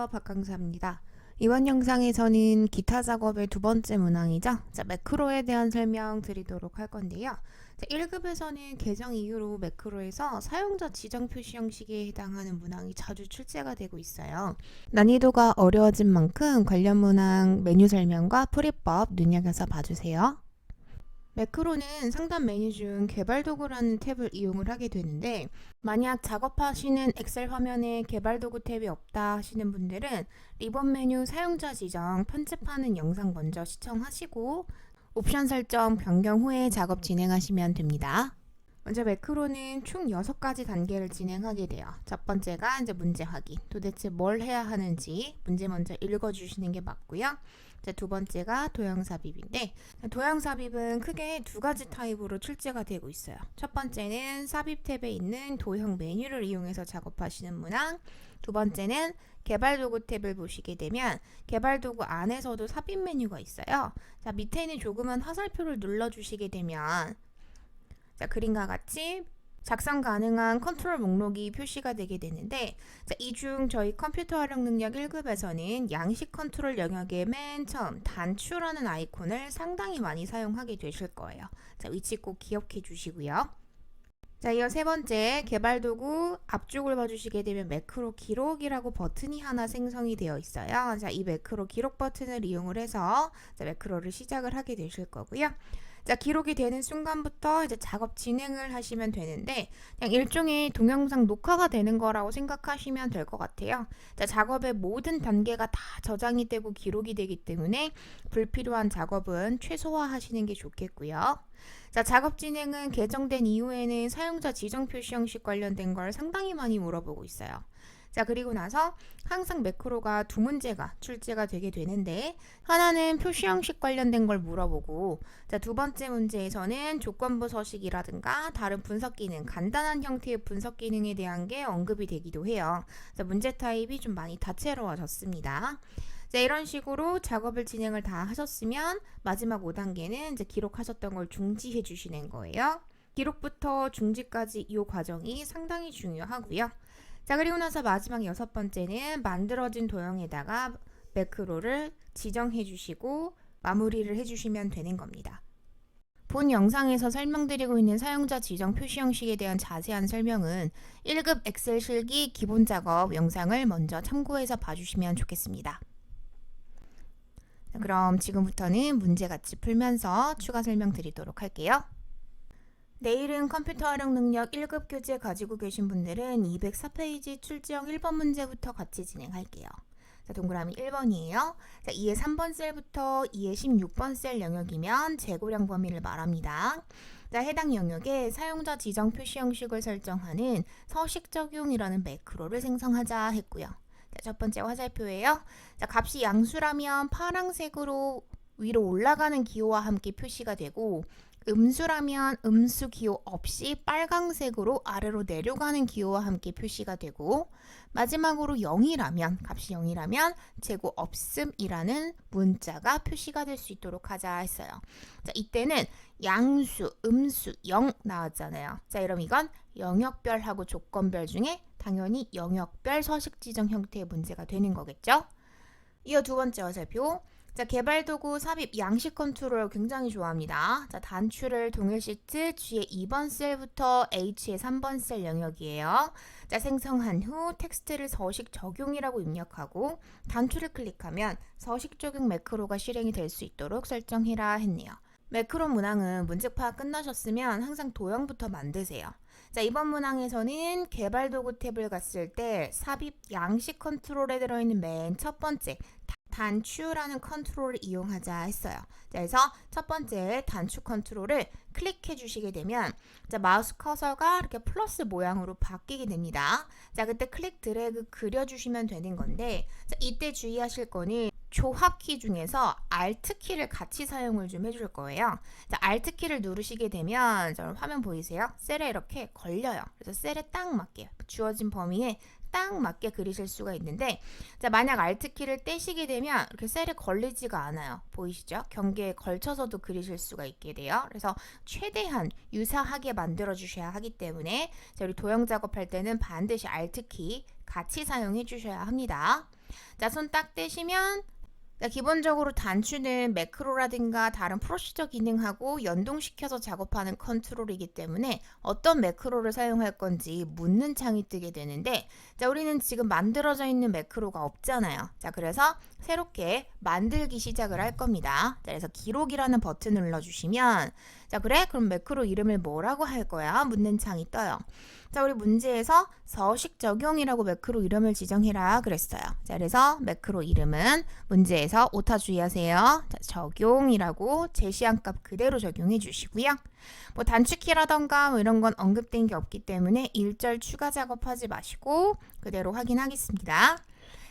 안녕하세요, 박강사입니다. 이번 영상에서는 기타 작업의 두 번째 문항이죠. 매크로에 대한 설명 드리도록 할 건데요. 1급에서는 개정 이후로 매크로에서 사용자 지정 표시 형식에 해당하는 문항이 자주 출제가 되고 있어요. 난이도가 어려워진 만큼 관련 문항 메뉴 설명과 풀이법 눈여겨서 봐주세요. 매크로는 상단 메뉴 중 개발도구라는 탭을 이용을 하게 되는데, 만약 작업하시는 엑셀 화면에 개발도구 탭이 없다 하시는 분들은 리본 메뉴 사용자 지정 편집하는 영상 먼저 시청하시고 옵션 설정 변경 후에 작업 진행하시면 됩니다. 먼저 매크로는 총 6가지 단계를 진행하게 돼요. 첫 번째가 이제 문제 확인. 도대체 뭘 해야 하는지 문제 먼저 읽어주시는 게 맞고요. 두 번째가 도형 삽입인데, 도형 삽입은 크게 두 가지 타입으로 출제가 되고 있어요. 첫 번째는 삽입 탭에 있는 도형 메뉴를 이용해서 작업하시는 문항. 두 번째는 개발도구 탭을 보시게 되면 개발도구 안에서도 삽입 메뉴가 있어요. 밑에 있는 조그만 화살표를 눌러주시게 되면 그림과 같이 작성 가능한 컨트롤 목록이 표시가 되게 되는데, 이 중 저희 컴퓨터 활용 능력 1급에서는 양식 컨트롤 영역의 맨 처음 단추라는 아이콘을 상당히 많이 사용하게 되실 거예요. 위치 꼭 기억해 주시고요. 이어 세 번째, 개발도구 앞쪽을 봐주시게 되면 매크로 기록이라고 버튼이 하나 생성이 되어 있어요. 이 매크로 기록 버튼을 이용을 해서 매크로를 시작을 하게 되실 거고요. 기록이 되는 순간부터 이제 작업 진행을 하시면 되는데, 그냥 일종의 동영상 녹화가 되는 거라고 생각하시면 될 것 같아요. 작업의 모든 단계가 다 저장이 되고 기록이 되기 때문에 불필요한 작업은 최소화하시는 게 좋겠고요. 작업 진행은 개정된 이후에는 사용자 지정 표시 형식 관련된 걸 상당히 많이 물어보고 있어요. 그리고 나서 항상 매크로가 두 문제가 출제가 되게 되는데, 하나는 표시 형식 관련된 걸 물어보고, 두 번째 문제에서는 조건부 서식이라든가 다른 분석 기능, 간단한 형태의 분석 기능에 대한 게 언급이 되기도 해요. 문제 타입이 좀 많이 다채로워졌습니다. 이런 식으로 작업을 진행을 다 하셨으면 마지막 5단계는 이제 기록하셨던 걸 중지해 주시는 거예요. 기록부터 중지까지 이 과정이 상당히 중요하고요. 그리고 나서 마지막 6번째는 만들어진 도형에다가 매크로를 지정해 주시고 마무리를 해주시면 되는 겁니다. 본 영상에서 설명드리고 있는 사용자 지정 표시 형식에 대한 자세한 설명은 1급 엑셀 실기 기본 작업 영상을 먼저 참고해서 봐주시면 좋겠습니다. 그럼 지금부터는 문제 같이 풀면서 추가 설명 드리도록 할게요. 내일은 컴퓨터 활용 능력 1급 교재 가지고 계신 분들은 204페이지 출제형 1번 문제부터 같이 진행할게요. 동그라미 1번이에요. 2의 3번 셀부터 2의 16번 셀 영역이면 재고량 범위를 말합니다. 해당 영역에 사용자 지정 표시 형식을 설정하는 서식 적용이라는 매크로를 생성하자 했고요. 첫 번째 화살표예요. 값이 양수라면 파란색으로 위로 올라가는 기호와 함께 표시가 되고, 음수라면 음수 기호 없이 빨강색으로 아래로 내려가는 기호와 함께 표시가 되고, 마지막으로 0이라면, 값이 0이라면 재고 없음이라는 문자가 표시가 될 수 있도록 하자 했어요. 이때는 양수, 음수, 0 나왔잖아요. 그럼 이건 영역별하고 조건별 중에 당연히 영역별 서식 지정 형태의 문제가 되는 거겠죠? 이어 두 번째 화살표. 개발도구 삽입 양식 컨트롤 굉장히 좋아합니다. 단추를 동일 시트 G의 2번 셀부터 H의 3번 셀 영역이에요. 생성한 후 텍스트를 서식 적용이라고 입력하고 단추를 클릭하면 서식 적용 매크로가 실행이 될 수 있도록 설정해라 했네요. 매크로 문항은 문제 파악 끝나셨으면 항상 도형부터 만드세요. 이번 문항에서는 개발도구 탭을 갔을 때 삽입 양식 컨트롤에 들어있는 맨 첫 번째 단추라는 컨트롤을 이용하자 했어요. 그래서 첫 번째 단추 컨트롤을 클릭해 주시게 되면 마우스 커서가 이렇게 플러스 모양으로 바뀌게 됩니다. 그때 클릭 드래그 그려주시면 되는 건데, 이때 주의하실 거는 조합키 중에서 Alt키를 같이 사용을 좀 해줄 거예요. Alt키를 누르시게 되면 화면 보이세요? 셀에 이렇게 걸려요. 그래서 셀에 딱 맞게 주어진 범위에 딱 맞게 그리실 수가 있는데, 만약 Alt키를 떼시게 되면 이렇게 셀에 걸리지가 않아요. 보이시죠? 경계에 걸쳐서도 그리실 수가 있게 돼요. 그래서 최대한 유사하게 만들어 주셔야 하기 때문에 우리 도형 작업할 때는 반드시 Alt키 같이 사용해 주셔야 합니다. 자, 손 딱 떼시면 자, 기본적으로 단추는 매크로라든가 다른 프로시저 기능하고 연동시켜서 작업하는 컨트롤이기 때문에 어떤 매크로를 사용할 건지 묻는 창이 뜨게 되는데 자, 우리는 지금 만들어져 있는 매크로가 없잖아요. 자, 그래서 새롭게 만들기 시작을 할 겁니다. 자, 그래서 기록이라는 버튼을 눌러주시면 자, 그래? 그럼 매크로 이름을 뭐라고 할 거야? 묻는 창이 떠요. 자, 우리 문제에서 서식 적용이라고 매크로 이름을 지정해라 그랬어요. 자, 그래서 매크로 이름은 문제에서 오타 주의하세요. 자, 적용이라고 제시한 값 그대로 적용해 주시고요. 뭐 단축키라던가 뭐 이런 건 언급된 게 없기 때문에 일절 추가 작업하지 마시고 그대로 확인하겠습니다.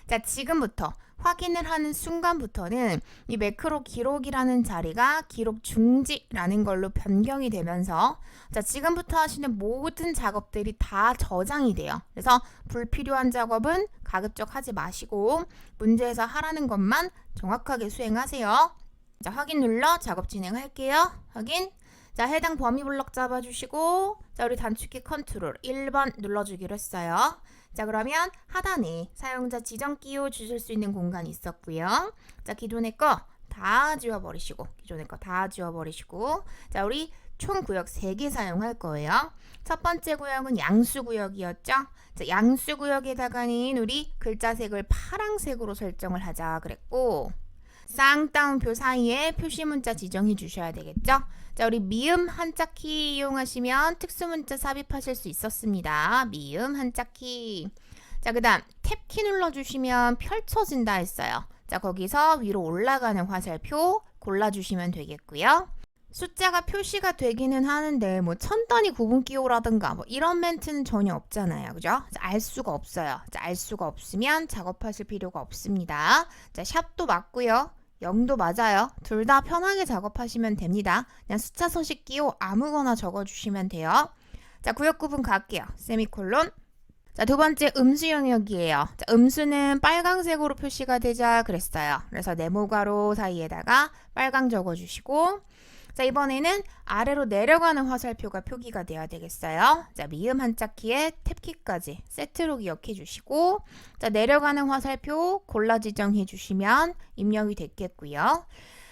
자, 지금부터 확인을 하는 순간부터는 이 매크로 기록이라는 자리가 기록 중지라는 걸로 변경이 되면서 자, 지금부터 하시는 모든 작업들이 다 저장이 돼요. 그래서 불필요한 작업은 가급적 하지 마시고 문제에서 하라는 것만 정확하게 수행하세요. 자, 확인 눌러 작업 진행할게요. 확인. 자, 해당 범위 블럭 잡아주시고 자, 우리 단축키 컨트롤 1번 눌러주기로 했어요. 자, 그러면 하단에 사용자 지정 끼워 주실 수 있는 공간이 있었고요. 자, 기존의 거 다 지워버리시고 기존의 거 다 지워버리시고 자, 우리 총 구역 3개 사용할 거예요. 첫 번째 구역은 양수 구역이었죠. 자, 양수 구역에다가는 우리 글자색을 파란색으로 설정을 하자 그랬고 쌍따옴표 사이에 표시 문자 지정해 주셔야 되겠죠. 자, 우리 미음 한자키 이용하시면 특수문자 삽입하실 수 있었습니다. 미음 한자키. 자, 그 다음 탭키 눌러주시면 펼쳐진다 했어요. 자, 거기서 위로 올라가는 화살표 골라주시면 되겠고요. 숫자가 표시가 되기는 하는데 뭐 천 단위 구분 기호라든가 뭐 이런 멘트는 전혀 없잖아요. 그죠? 자, 알 수가 없어요. 자, 알 수가 없으면 작업하실 필요가 없습니다. 자, 샵도 맞고요. 0도 맞아요. 둘 다 편하게 작업하시면 됩니다. 그냥 숫자 서식 기호 아무거나 적어주시면 돼요. 자, 구역 구분 갈게요. 세미콜론. 자, 두 번째 음수 영역이에요. 자, 음수는 빨강색으로 표시가 되자 그랬어요. 그래서 네모 가로 사이에다가 빨강 적어주시고 자, 이번에는 아래로 내려가는 화살표가 표기가 돼야 되겠어요. 자, 미음 한자키에 탭키까지 세트로 기억해 주시고 자, 내려가는 화살표 골라 지정해 주시면 입력이 됐겠고요.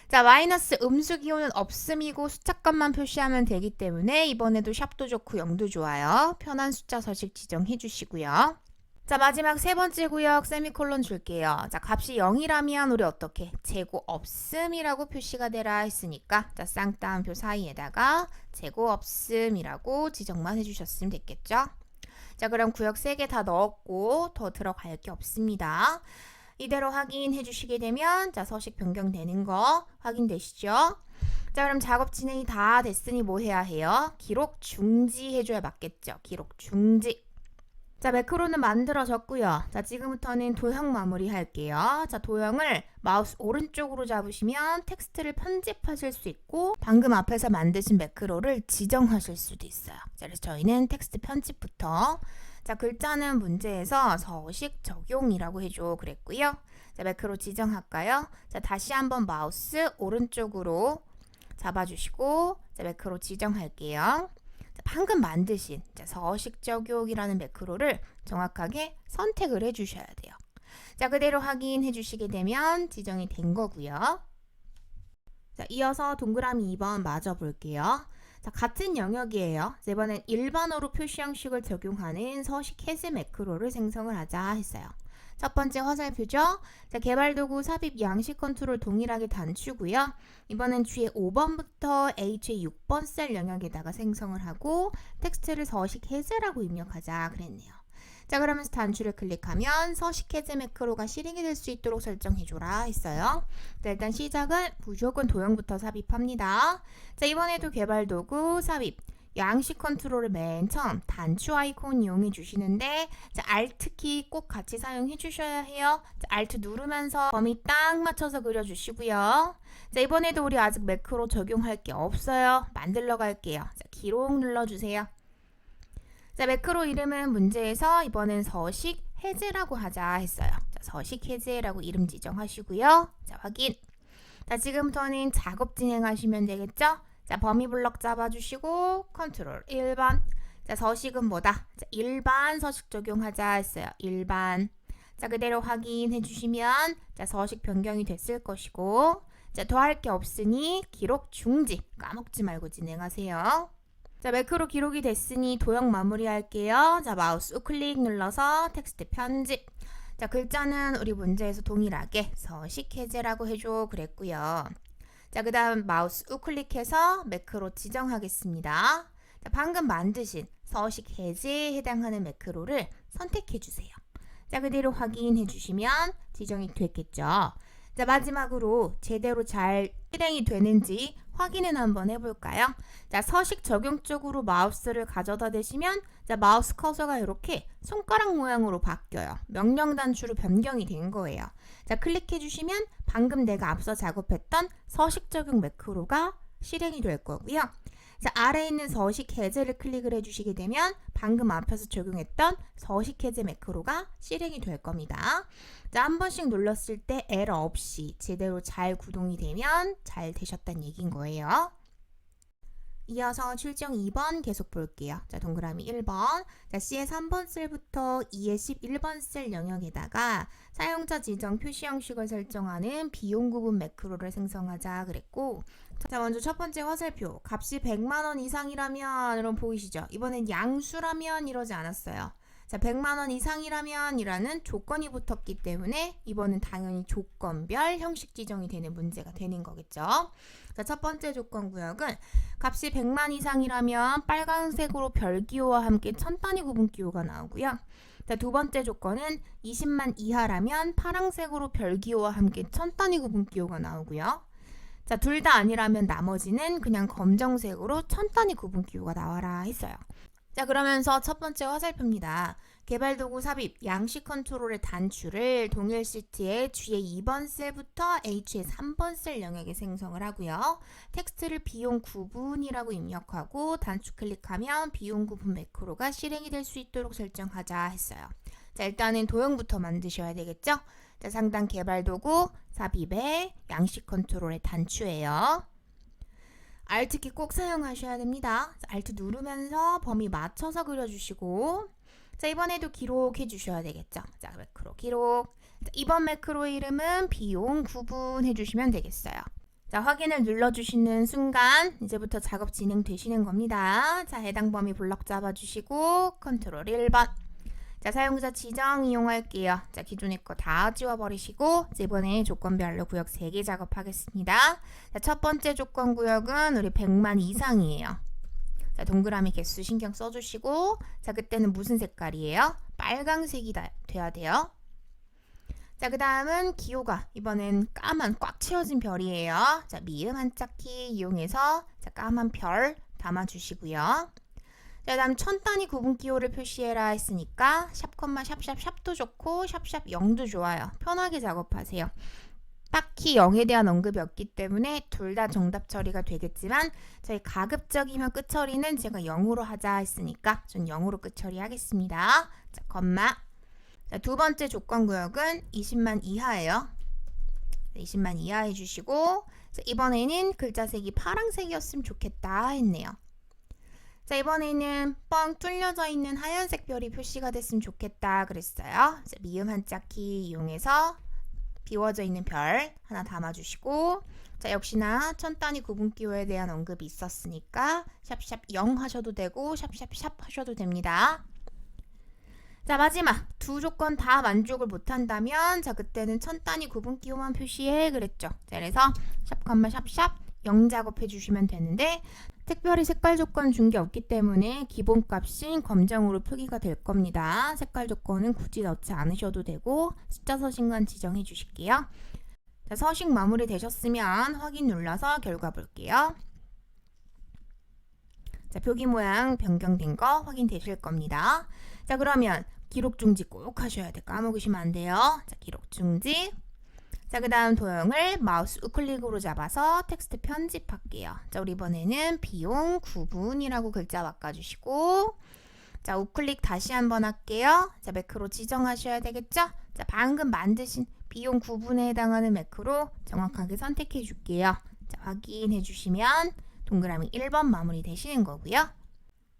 자, 마이너스 음수 기호는 없음이고 숫자값만 표시하면 되기 때문에 이번에도 샵도 좋고 0도 좋아요. 편한 숫자 서식 지정해 주시고요. 자, 마지막 세 번째 구역 세미콜론 줄게요. 자, 값이 0이라면 우리 어떻게? 재고 없음이라고 표시가 되라 했으니까 자, 쌍따옴표 사이에다가 재고 없음이라고 지정만 해주셨으면 됐겠죠? 자, 그럼 구역 3개 다 넣었고 더 들어갈 게 없습니다. 이대로 확인해 주시게 되면 자, 서식 변경되는 거 확인되시죠? 자, 그럼 작업 진행이 다 됐으니 뭐 해야 해요? 기록 중지 해줘야 맞겠죠? 기록 중지. 자, 매크로는 만들어졌고요. 자, 지금부터는 도형 마무리 할게요. 자, 도형을 마우스 오른쪽으로 잡으시면 텍스트를 편집하실 수 있고 방금 앞에서 만드신 매크로를 지정하실 수도 있어요. 자, 그래서 저희는 텍스트 편집부터 자, 글자는 문제에서 서식 적용이라고 해줘 그랬고요. 자, 매크로 지정할까요? 자, 다시 한번 마우스 오른쪽으로 잡아주시고 자, 매크로 지정할게요. 방금 만드신 서식 적용이라는 매크로를 정확하게 선택을 해주셔야 돼요. 자, 그대로 확인해 주시게 되면 지정이 된 거고요. 자, 이어서 동그라미 2번 맞아 볼게요. 자, 같은 영역이에요. 이번엔 일반어로 표시 형식을 적용하는 서식 해제 매크로를 생성을 하자 했어요. 첫 번째 화살표죠. 자, 개발도구 삽입 양식 컨트롤 동일하게 단추고요. 이번엔 G의 5번부터 H의 6번 셀 영역에다가 생성을 하고 텍스트를 서식 해제라고 입력하자 그랬네요. 자, 그러면서 단추를 클릭하면 서식 해제 매크로가 실행이 될 수 있도록 설정해줘라 했어요. 자, 일단 시작은 무조건 도형부터 삽입합니다. 자, 이번에도 개발도구 삽입 양식 컨트롤을 맨 처음 단추 아이콘 이용해 주시는데 자, Alt키 꼭 같이 사용해 주셔야 해요. 자, Alt 누르면서 범위 딱 맞춰서 그려주시고요. 자, 이번에도 우리 아직 매크로 적용할 게 없어요. 만들러 갈게요. 자, 기록 눌러주세요. 자, 매크로 이름은 문제에서 이번엔 서식 해제라고 하자 했어요. 자, 서식 해제라고 이름 지정하시고요. 자, 확인. 자, 지금부터는 작업 진행하시면 되겠죠? 자, 범위 블럭 잡아주시고 컨트롤 1번. 자, 서식은 뭐다? 자, 일반 서식 적용하자 했어요. 일반. 자, 그대로 확인해 주시면 자, 서식 변경이 됐을 것이고 자, 더할 게 없으니 기록 중지 까먹지 말고 진행하세요. 자, 매크로 기록이 됐으니 도형 마무리할게요. 자, 마우스 우클릭 눌러서 텍스트 편집. 자, 글자는 우리 문제에서 동일하게 서식 해제라고 해줘 그랬고요. 자, 그 다음 마우스 우클릭해서 매크로 지정하겠습니다. 자, 방금 만드신 서식 해제에 해당하는 매크로를 선택해 주세요. 자, 그대로 확인해 주시면 지정이 됐겠죠. 자, 마지막으로 제대로 잘 실행이 되는지 확인을 한번 해볼까요? 자, 서식 적용 쪽으로 마우스를 가져다 대시면 자, 마우스 커서가 이렇게 손가락 모양으로 바뀌어요. 명령 단추로 변경이 된 거예요. 자, 클릭해 주시면 방금 내가 앞서 작업했던 서식 적용 매크로가 실행이 될 거고요. 자, 아래에 있는 서식 해제를 클릭을 해주시게 되면 방금 앞에서 적용했던 서식 해제 매크로가 실행이 될 겁니다. 자, 한 번씩 눌렀을 때 에러 없이 제대로 잘 구동이 되면 잘 되셨다는 얘기인 거예요. 이어서 출정 2번 계속 볼게요. 자, 동그라미 1번. 자, C의 3번 셀부터 E의 11번 셀 영역에다가 사용자 지정 표시 형식을 설정하는 비용 구분 매크로를 생성하자 그랬고 자, 먼저 첫 번째 화살표. 값이 100만 원 이상이라면 여러분 보이시죠? 이번엔 양수라면 이러지 않았어요. 자, 100만 원 이상이라면 이라는 조건이 붙었기 때문에 이번엔 당연히 조건별 형식 지정이 되는 문제가 되는 거겠죠. 자, 첫 번째 조건 구역은 값이 100만 이상이라면 빨간색으로 별 기호와 함께 천 단위 구분 기호가 나오고요. 자, 두 번째 조건은 20만 이하라면 파란색으로 별 기호와 함께 천 단위 구분 기호가 나오고요. 자, 둘 다 아니라면 나머지는 그냥 검정색으로 천 단위 구분 기호가 나와라 했어요. 자, 그러면서 첫 번째 화살표입니다. 개발도구 삽입 양식 컨트롤의 단추를 동일 시트의 G의 2번 셀부터 H의 3번 셀 영역에 생성을 하고요. 텍스트를 비용 구분이라고 입력하고 단추 클릭하면 비용 구분 매크로가 실행이 될 수 있도록 설정하자 했어요. 자, 일단은 도형부터 만드셔야 되겠죠? 자, 상단 개발도구 삽입의 양식 컨트롤의 단추예요. Alt키 꼭 사용하셔야 됩니다. Alt 누르면서 범위 맞춰서 그려주시고 자, 이번에도 기록해 주셔야 되겠죠. 자, 매크로 기록. 자, 이번 매크로의 이름은 비용 구분 해주시면 되겠어요. 자, 확인을 눌러주시는 순간 이제부터 작업 진행되시는 겁니다. 자, 해당 범위 블럭 잡아주시고 컨트롤 1번. 자, 사용자 지정 이용할게요. 자, 기존의 거 다 지워버리시고 이번에 조건별로 구역 3개 작업하겠습니다. 자, 첫 번째 조건 구역은 우리 100만 이상이에요. 자, 동그라미 개수 신경 써주시고 자, 그때는 무슨 색깔이에요? 빨강색이 돼야 돼요. 자, 그 다음은 기호가 이번엔 까만 꽉 채워진 별이에요. 자, 미음 한자키 이용해서 자, 까만 별 담아주시고요. 자, 다음 천 단위 구분 기호를 표시해라 했으니까 샵, 샵도 좋고 샵 0도 좋아요. 편하게 작업하세요. 딱히 0에 대한 언급이 없기 때문에 둘 다 정답 처리가 되겠지만 저희 가급적이면 끝 처리는 제가 0으로 하자 했으니까 전 0으로 끝 처리하겠습니다. 자, 컴마. 자, 두 번째 조건 구역은 20만 이하예요. 20만 이하 해주시고 자, 이번에는 글자색이 파란색이었으면 좋겠다 했네요. 자, 이번에는 뻥 뚫려져 있는 하얀색 별이 표시가 됐으면 좋겠다 그랬어요. 자, 미음 한자키 이용해서 비워져 있는 별 하나 담아주시고 자, 역시나 천 단위 구분 기호에 대한 언급이 있었으니까 샵 0 하셔도 되고 샵 하셔도 됩니다. 자, 마지막 두 조건 다 만족을 못한다면 자, 그때는 천 단위 구분 기호만 표시해 그랬죠. 자, 그래서 샵 0 작업해 주시면 되는데 특별히 색깔 조건 준 게 없기 때문에 기본값인 검정으로 표기가 될 겁니다. 색깔 조건은 굳이 넣지 않으셔도 되고 숫자 서식만 지정해 주실게요. 자, 서식 마무리 되셨으면 확인 눌러서 결과 볼게요. 자, 표기 모양 변경된 거 확인되실 겁니다. 자, 그러면 기록 중지 꼭 하셔야 돼요. 까먹으시면 안 돼요. 자, 기록 중지. 자, 그 다음 도형을 마우스 우클릭으로 잡아서 텍스트 편집할게요. 자, 우리 이번에는 비용 구분이라고 글자 바꿔주시고 자, 우클릭 다시 한번 할게요. 자, 매크로 지정하셔야 되겠죠? 자, 방금 만드신 비용 구분에 해당하는 매크로 정확하게 선택해 줄게요. 자, 확인해 주시면 동그라미 1번 마무리 되시는 거고요.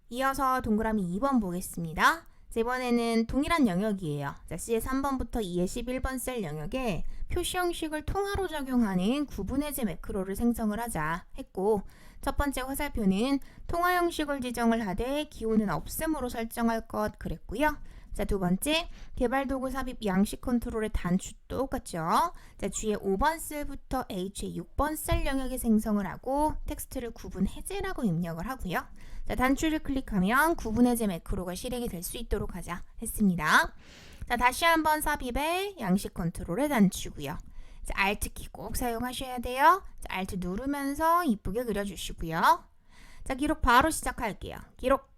이어서 동그라미 2번 보겠습니다. 자, 이번에는 동일한 영역이에요. 자, C의 3번부터 E의 11번 셀 영역에 표시 형식을 통화로 적용하는 구분해제 매크로를 생성을 하자 했고, 첫 번째 화살표는 통화 형식을 지정을 하되 기호는 없음으로 설정할 것 그랬고요. 자, 두 번째 개발 도구 삽입 양식 컨트롤의 단추 똑같죠. 자, G의 5번 셀부터 H의 6번 셀 영역에 생성을 하고 텍스트를 구분 해제라고 입력을 하고요. 자, 단추를 클릭하면 구분 해제 매크로가 실행이 될 수 있도록 하자 했습니다. 자, 다시 한번 삽입의 양식 컨트롤의 단추고요. 자, Alt 키 꼭 사용하셔야 돼요. 자, Alt 누르면서 이쁘게 그려주시고요. 자, 기록 바로 시작할게요. 기록.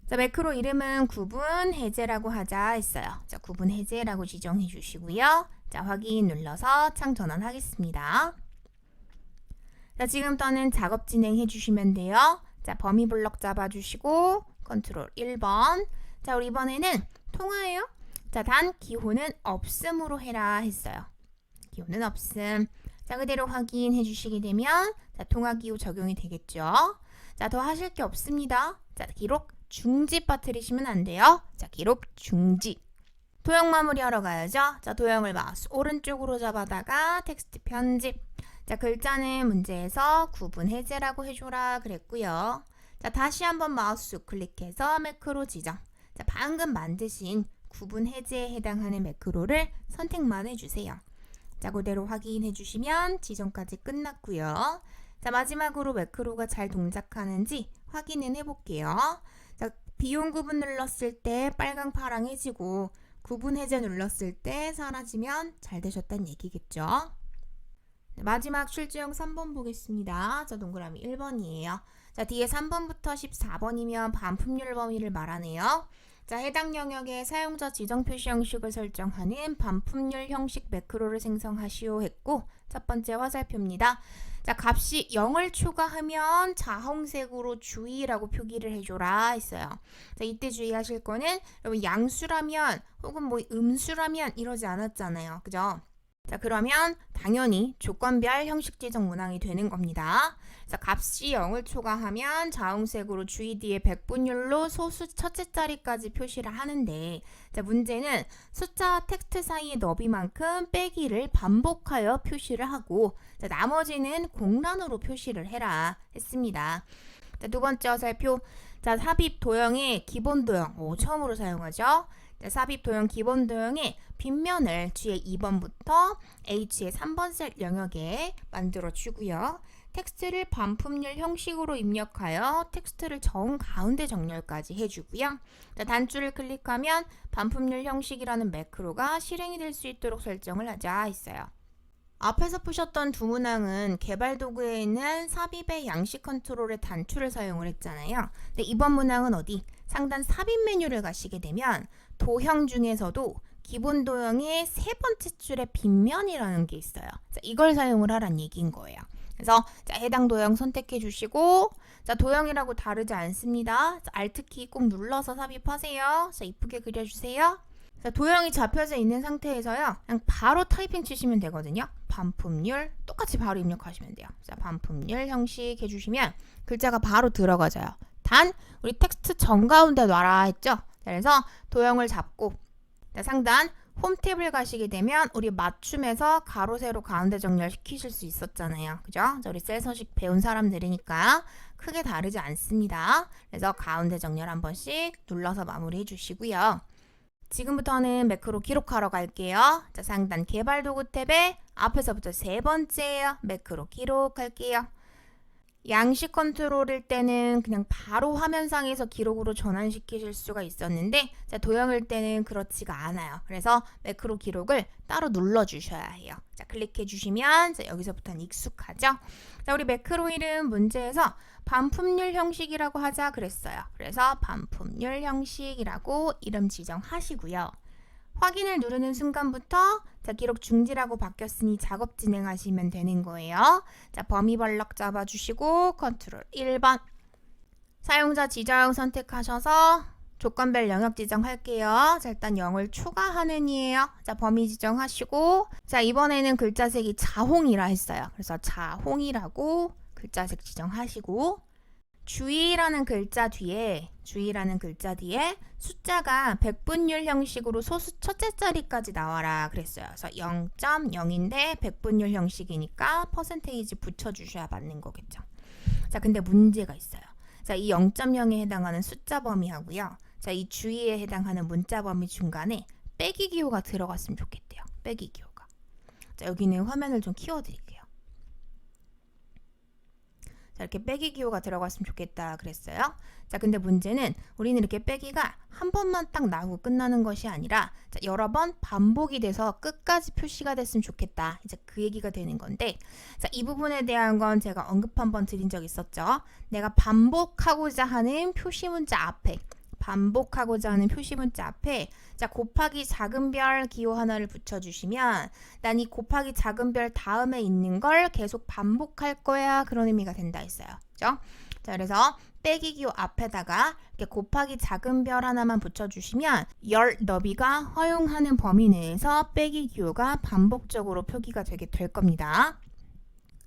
자, 매크로 이름은 구분 해제라고 하자 했어요. 자, 구분 해제라고 지정해 주시고요. 자, 확인 눌러서 창 전환하겠습니다. 자, 지금부터는 작업 진행해 주시면 돼요. 자, 범위 블럭 잡아주시고 컨트롤 1번. 자, 우리 이번에는 통화예요. 자, 단 기호는 없음으로 해라 했어요. 기호는 없음. 자, 그대로 확인해 주시게 되면 자, 통화 기호 적용이 되겠죠. 자, 더 하실 게 없습니다. 자, 기록 중지 빠뜨리시면 안 돼요. 자, 기록 중지. 도형 마무리하러 가야죠. 자, 도형을 마우스 오른쪽으로 잡아다가 텍스트 편집. 자, 글자는 문제에서 구분 해제라고 해줘라 그랬고요. 자, 다시 한번 마우스 클릭해서 매크로 지정. 자, 방금 만드신 구분 해제에 해당하는 매크로를 선택만 해주세요. 자, 그대로 확인해 주시면 지정까지 끝났고요. 자, 마지막으로 매크로가 잘 동작하는지 확인은 해볼게요. 자, 비용 구분 눌렀을 때 빨강 파랑해지고 구분 해제 눌렀을 때 사라지면 잘 되셨다는 얘기겠죠. 마지막 출제형 3번 보겠습니다. 자, 동그라미 1번이에요. 자, 뒤에 3번부터 14번이면 반품률 범위를 말하네요. 자, 해당 영역에 사용자 지정 표시 형식을 설정하는 반품률 형식 매크로를 생성하시오 했고, 첫 번째 화살표입니다. 자, 값이 0을 초과하면 자홍색으로 주의라고 표기를 해줘라 했어요. 자, 이때 주의하실 거는 여러분 양수라면 혹은 뭐 음수라면 이러지 않았잖아요. 그죠? 자, 그러면 당연히 조건별 형식 지정 문항이 되는 겁니다. 자, 값이 0을 초과하면 자홍색으로 주의 뒤에 백분율로 소수 첫째 자리까지 표시를 하는데, 자, 문제는 숫자와 텍스트 사이의 너비만큼 빼기를 반복하여 표시를 하고, 자, 나머지는 공란으로 표시를 해라 했습니다. 자, 두 번째 화살표. 자, 삽입 도형의 기본 도형. 처음으로 사용하죠. 자, 삽입 도형 기본 도형의 빗면을 G의 2번부터 H의 3번 셀 영역에 만들어 주고요. 텍스트를 반품률 형식으로 입력하여 텍스트를 정 가운데 정렬까지 해주고요. 자, 단추를 클릭하면 반품률 형식이라는 매크로가 실행이 될 수 있도록 설정을 하자 했어요. 앞에서 푸셨던 두 문항은 개발 도구에 있는 삽입의 양식 컨트롤의 단추를 사용을 했잖아요. 근데 이번 문항은 어디? 상단 삽입 메뉴를 가시게 되면 도형 중에서도 기본 도형의 세 번째 줄에 빗면이라는 게 있어요. 자, 이걸 사용을 하란 얘기인 거예요. 그래서 자, 해당 도형 선택해 주시고, 자, 도형이라고 다르지 않습니다. 자, Alt 키 꼭 눌러서 삽입하세요. 자, 이쁘게 그려주세요. 자, 도형이 잡혀져 있는 상태에서요, 그냥 바로 타이핑 치시면 되거든요. 반품률 똑같이 바로 입력하시면 돼요. 자, 반품률 형식 해주시면 글자가 바로 들어가져요. 단 우리 텍스트 정가운데 놔라 했죠. 자, 그래서 도형을 잡고, 자, 상단 홈 탭을 가시게 되면 우리 맞춤에서 가로 세로 가운데 정렬 시키실 수 있었잖아요. 그죠? 자, 우리 셀 서식 배운 사람들이니까 크게 다르지 않습니다. 그래서 가운데 정렬 한 번씩 눌러서 마무리해 주시고요. 지금부터는 매크로 기록하러 갈게요. 자, 상단 개발 도구 탭에 앞에서부터 세 번째예요. 매크로 기록할게요. 양식 컨트롤일 때는 그냥 바로 화면상에서 기록으로 전환시키실 수가 있었는데, 자, 도형일 때는 그렇지가 않아요. 그래서 매크로 기록을 따로 눌러주셔야 해요. 자, 클릭해 주시면 자, 여기서부터는 익숙하죠. 자, 우리 매크로 이름 문제에서 반품률 형식이라고 하자 그랬어요. 그래서 반품률 형식이라고 이름 지정하시고요. 확인을 누르는 순간부터 자, 기록 중지라고 바뀌었으니 작업 진행하시면 되는 거예요. 자, 범위 블럭 잡아주시고 컨트롤 1번. 사용자 지정 선택하셔서 조건별 영역 지정할게요. 자, 일단 0을 초과하는 이에요. 자, 범위 지정하시고, 자, 이번에는 글자색이 자홍이라 했어요. 그래서 자홍이라고 글자색 지정하시고, 주의라는 글자 뒤에 숫자가 백분율 형식으로 소수 첫째 자리까지 나와라 그랬어요. 그래서 0.0인데 백분율 형식이니까 퍼센테이지 붙여주셔야 맞는 거겠죠. 자, 근데 문제가 있어요. 자, 이 0.0에 해당하는 숫자 범위하고요. 자, 이 주의에 해당하는 문자 범위 중간에 빼기 기호가 들어갔으면 좋겠대요. 빼기 기호가. 자, 여기는 화면을 좀 키워드릴게요. 자, 이렇게 빼기 기호가 들어갔으면 좋겠다 그랬어요. 자, 근데 문제는 우리는 이렇게 빼기가 한 번만 딱 나오고 끝나는 것이 아니라 자, 여러 번 반복이 돼서 끝까지 표시가 됐으면 좋겠다. 이제 그 얘기가 되는 건데, 자, 이 부분에 대한 건 제가 언급 한번 드린 적 있었죠. 내가 반복하고자 하는 표시 문자 앞에 자, 곱하기 작은 별 기호 하나를 붙여주시면 난 이 곱하기 작은 별 다음에 있는 걸 계속 반복할 거야. 그런 의미가 된다 했어요. 그죠? 자, 그래서 빼기 기호 앞에다가 이렇게 곱하기 작은 별 하나만 붙여주시면 열 너비가 허용하는 범위 내에서 빼기 기호가 반복적으로 표기가 되게 될 겁니다.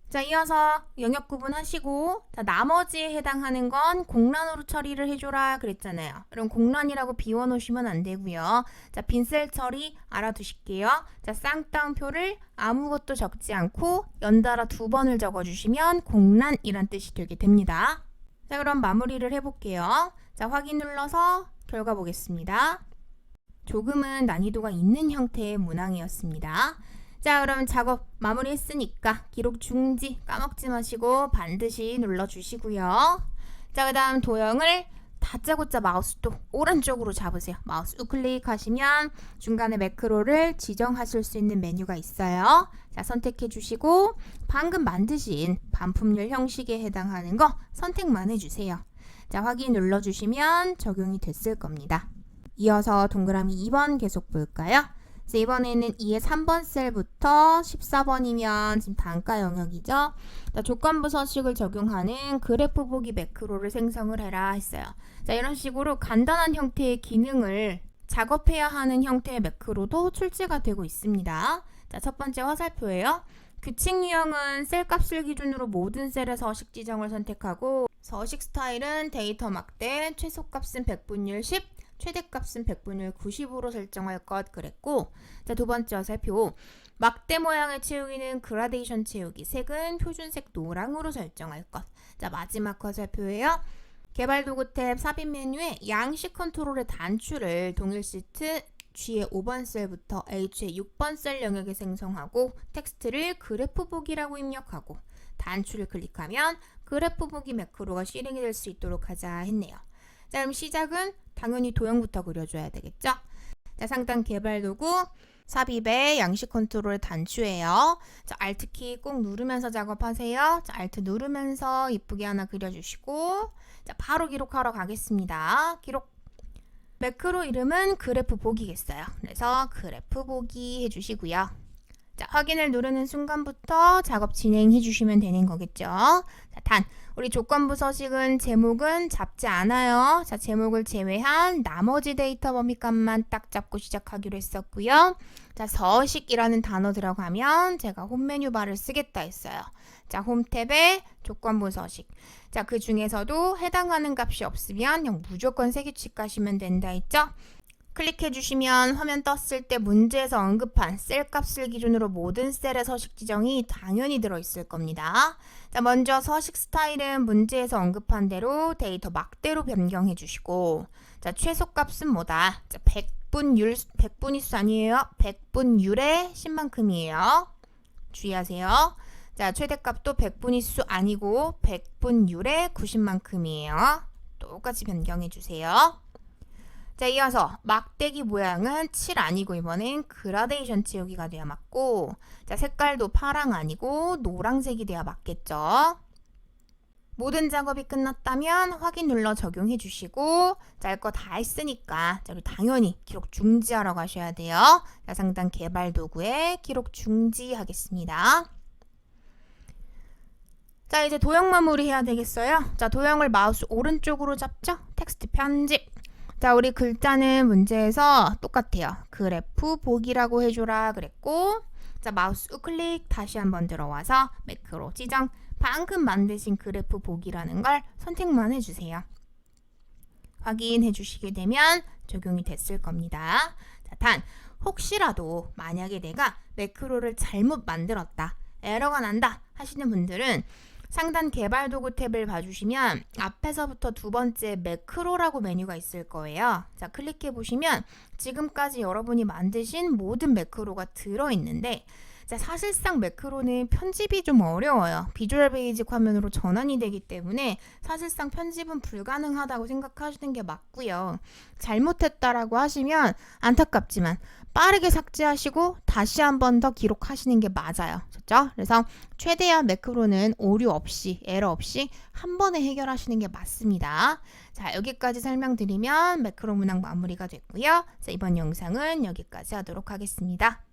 자, 이어서 영역 구분하시고 자, 나머지에 해당하는 건 공란으로 처리를 해줘라 그랬잖아요. 그럼 공란이라고 비워놓으시면 안 되고요. 자, 빈셀 처리 알아두실게요. 자, 쌍따옴표를 아무것도 적지 않고 연달아 2번을 적어주시면 공란이란 뜻이 되게 됩니다. 자, 그럼 마무리를 해볼게요. 자, 확인 눌러서 결과 보겠습니다. 조금은 난이도가 있는 형태의 문항이었습니다. 자, 그럼 작업 마무리했으니까 기록 중지 까먹지 마시고 반드시 눌러주시고요. 자, 그 다음 도형을 다짜고짜 마우스도 오른쪽으로 잡으세요. 마우스 우클릭 하시면 중간에 매크로를 지정하실 수 있는 메뉴가 있어요. 자, 선택해 주시고 방금 만드신 반품률 형식에 해당하는 거 선택만 해주세요. 자, 확인 눌러주시면 적용이 됐을 겁니다. 이어서 동그라미 2번 계속 볼까요? 자, 이번에는 2의 3번 셀부터 14번이면 지금 단가 영역이죠. 자, 조건부 서식을 적용하는 그래프 보기 매크로를 생성을 해라 했어요. 자, 이런 식으로 간단한 형태의 기능을 작업해야 하는 형태의 매크로도 출제가 되고 있습니다. 자, 첫 번째 화살표예요. 규칙 유형은 셀 값을 기준으로 모든 셀의 서식 지정을 선택하고 서식 스타일은 데이터 막대, 최소 값은 백분율 10, 최대값은 백분율 90으로 설정할 것 그랬고, 자, 두 번째 화살표 막대 모양을 채우기는 그라데이션 채우기, 색은 표준색 노랑으로 설정할 것. 자, 마지막 화살표예요. 개발 도구 탭 삽입 메뉴에 양식 컨트롤의 단추를 동일 시트 G의 5번 셀부터 H의 6번 셀 영역에 생성하고 텍스트를 그래프 보기라고 입력하고 단추를 클릭하면 그래프 보기 매크로가 실행이 될 수 있도록 하자 했네요. 자, 그럼 시작은 당연히 도형부터 그려줘야 되겠죠? 자, 상단 개발 도구 삽입의 양식 컨트롤 단추예요. 자, Alt키 꼭 누르면서 작업하세요. 자, Alt 누르면서 이쁘게 하나 그려주시고 자, 바로 기록하러 가겠습니다. 기록. 매크로 이름은 그래프 보기겠어요. 그래서 그래프 보기 해주시고요. 자, 확인을 누르는 순간부터 작업 진행해 주시면 되는 거겠죠. 자, 단 우리 조건부 서식은 제목은 잡지 않아요. 자, 제목을 제외한 나머지 데이터 범위값만 딱 잡고 시작하기로 했었고요. 자, 서식이라는 단어 들어가면 제가 홈 메뉴 바를 쓰겠다 했어요. 자, 홈 탭에 조건부 서식. 자, 그 중에서도 해당하는 값이 없으면 그냥 무조건 세규칙 가시면 된다 했죠. 클릭해 주시면 화면 떴을 때 문제에서 언급한 셀 값을 기준으로 모든 셀의 서식 지정이 당연히 들어있을 겁니다. 자, 먼저 서식 스타일은 문제에서 언급한 대로 데이터 막대로 변경해 주시고, 자, 최소 값은 뭐다? 자, 백분위수 아니에요. 백분율의 10만큼이에요. 주의하세요. 자, 최대값도 백분위수 아니고 백분율의 90만큼이에요. 똑같이 변경해 주세요. 자, 이어서 막대기 모양은 7 아니고 이번엔 그라데이션 채우기가 돼야 맞고, 자, 색깔도 파랑 아니고 노란색이 돼야 맞겠죠. 모든 작업이 끝났다면 확인 눌러 적용해 주시고, 자, 할 거 다 했으니까 자, 당연히 기록 중지하러 가셔야 돼요. 자, 상단 개발 도구에 기록 중지하겠습니다. 자, 이제 도형 마무리 해야 되겠어요. 자, 도형을 마우스 오른쪽으로 잡죠. 텍스트 편집. 자, 우리 글자는 문제에서 똑같아요. 그래프 보기라고 해줘라 그랬고, 자, 마우스 우클릭 다시 한번 들어와서 매크로 지정 방금 만드신 그래프 보기라는 걸 선택만 해주세요. 확인해 주시게 되면 적용이 됐을 겁니다. 자, 단 혹시라도 만약에 내가 매크로를 잘못 만들었다, 에러가 난다 하시는 분들은 상단 개발 도구 탭을 봐주시면 앞에서부터 두 번째 매크로라고 메뉴가 있을 거예요. 자, 클릭해 보시면 지금까지 여러분이 만드신 모든 매크로가 들어있는데, 자, 사실상 매크로는 편집이 좀 어려워요. 비주얼 베이직 화면으로 전환이 되기 때문에 사실상 편집은 불가능하다고 생각하시는 게 맞고요. 잘못했다라고 하시면 안타깝지만 빠르게 삭제하시고 다시 한 번 더 기록하시는 게 맞아요. 그렇죠? 그래서 최대한 매크로는 오류 없이, 에러 없이 한 번에 해결하시는 게 맞습니다. 자, 여기까지 설명드리면 매크로 문항 마무리가 됐고요. 자, 이번 영상은 여기까지 하도록 하겠습니다.